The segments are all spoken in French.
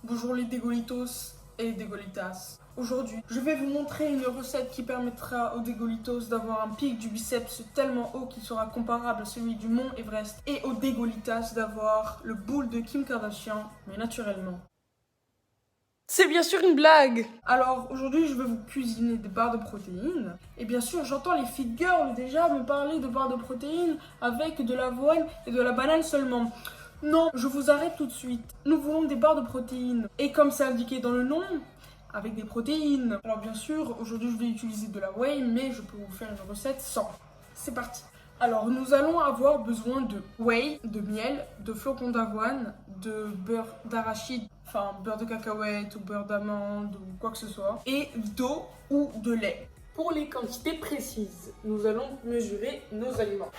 Bonjour les dégolitos et dégolitas. Aujourd'hui, je vais vous montrer une recette qui permettra aux dégolitos d'avoir un pic du biceps tellement haut qu'il sera comparable à celui du mont Everest et aux dégolitas d'avoir le boule de Kim Kardashian, mais naturellement. C'est bien sûr une blague. Alors aujourd'hui je vais vous cuisiner des barres de protéines. Et bien sûr j'entends les fit girls déjà me parler de barres de protéines avec de l'avoine et de la banane seulement. Non, je vous arrête tout de suite. Nous voulons des barres de protéines. Et comme c'est indiqué dans le nom, avec des protéines. Alors bien sûr aujourd'hui je vais utiliser de la whey, mais je peux vous faire une recette sans. C'est parti. Alors nous allons avoir besoin de whey, de miel, de flocons d'avoine, de beurre d'arachide, enfin beurre de cacahuète ou beurre d'amande ou quoi que ce soit, et d'eau ou de lait. Pour les quantités précises, nous allons mesurer nos aliments.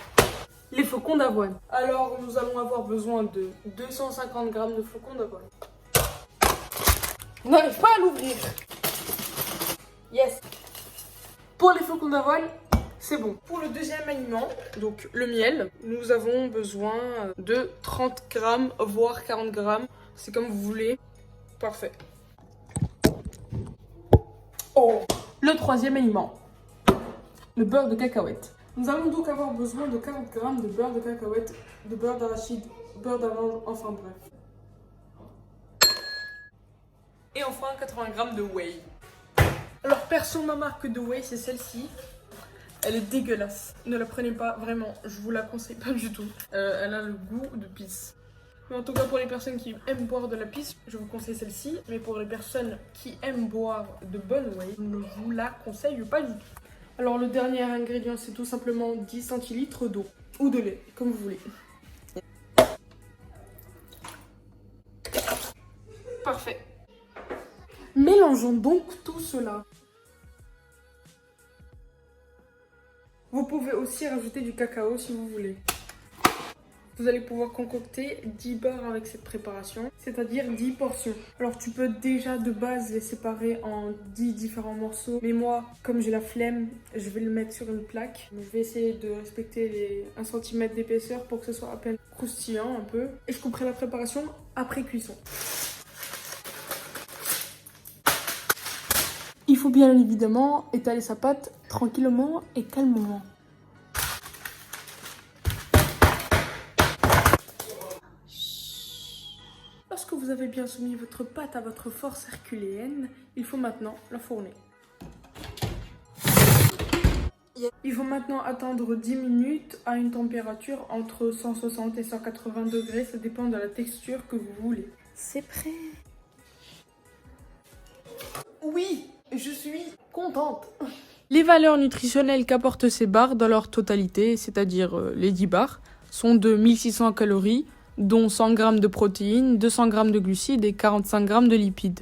Les flocons d'avoine. Alors nous allons avoir besoin de 250 g de flocons d'avoine. On n'arrive pas à l'ouvrir. Yes. Pour les flocons d'avoine, c'est bon. Pour le deuxième aliment, donc le miel, nous avons besoin de 30 g, voire 40 g. C'est comme vous voulez. Parfait. Oh. Le troisième aliment, le beurre de cacahuète. Nous allons donc avoir besoin de 40 g de beurre de cacahuète, de beurre d'arachide, beurre d'amande, enfin bref. Et enfin 80 g de whey. Alors perso, ma marque de whey c'est celle-ci. Elle est dégueulasse. Ne la prenez pas, vraiment. Je vous la conseille pas du tout. Elle a le goût de pisse. Mais en tout cas, pour les personnes qui aiment boire de la pisse, je vous conseille celle-ci. Mais pour les personnes qui aiment boire de bonne whey, je ne vous la conseille pas du tout. Alors le dernier ingrédient, c'est tout simplement 10 centilitres d'eau. Ou de lait, comme vous voulez. Parfait. Mélangeons donc tout cela. Vous pouvez aussi rajouter du cacao si vous voulez. Vous allez pouvoir concocter 10 barres avec cette préparation, c'est-à-dire 10 portions. Alors tu peux déjà de base les séparer en 10 différents morceaux. Mais moi, comme j'ai la flemme, je vais le mettre sur une plaque. Je vais essayer de respecter les 1 cm d'épaisseur pour que ce soit à peine croustillant un peu. Et je couperai la préparation après cuisson. Il faut bien évidemment étaler sa pâte tranquillement et calmement. Lorsque vous avez bien soumis votre pâte à votre force herculéenne, il faut maintenant la fourner. Il faut maintenant attendre 10 minutes à une température entre 160 et 180 degrés, ça dépend de la texture que vous voulez. C'est prêt. Oui, je suis contente. Les valeurs nutritionnelles qu'apportent ces barres dans leur totalité, c'est-à-dire les 10 barres, sont de 1600 calories, dont 100 g de protéines, 200 g de glucides et 45 g de lipides.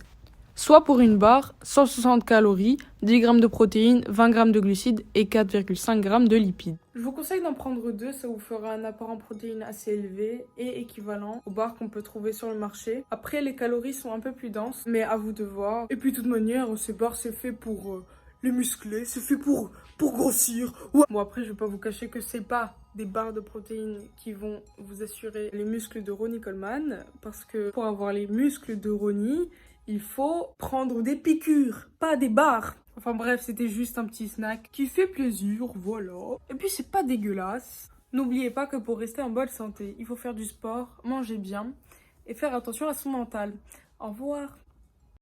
Soit pour une barre, 160 calories, 10 g de protéines, 20 g de glucides et 4,5 g de lipides. Je vous conseille d'en prendre 2, ça vous fera un apport en protéines assez élevé et équivalent aux barres qu'on peut trouver sur le marché. Après, les calories sont un peu plus denses, mais à vous de voir. Et puis de toute manière, ces barres c'est fait pour les muscler, c'est fait pour grossir. Ouais. Bon après, je vais pas vous cacher que c'est pas des barres de protéines qui vont vous assurer les muscles de Ronnie Coleman, parce que pour avoir les muscles de Ronnie, il faut prendre des piqûres, pas des barres. Enfin bref, c'était juste un petit snack qui fait plaisir, voilà. Et puis c'est pas dégueulasse. N'oubliez pas que pour rester en bonne santé, il faut faire du sport, manger bien et faire attention à son mental. Au revoir.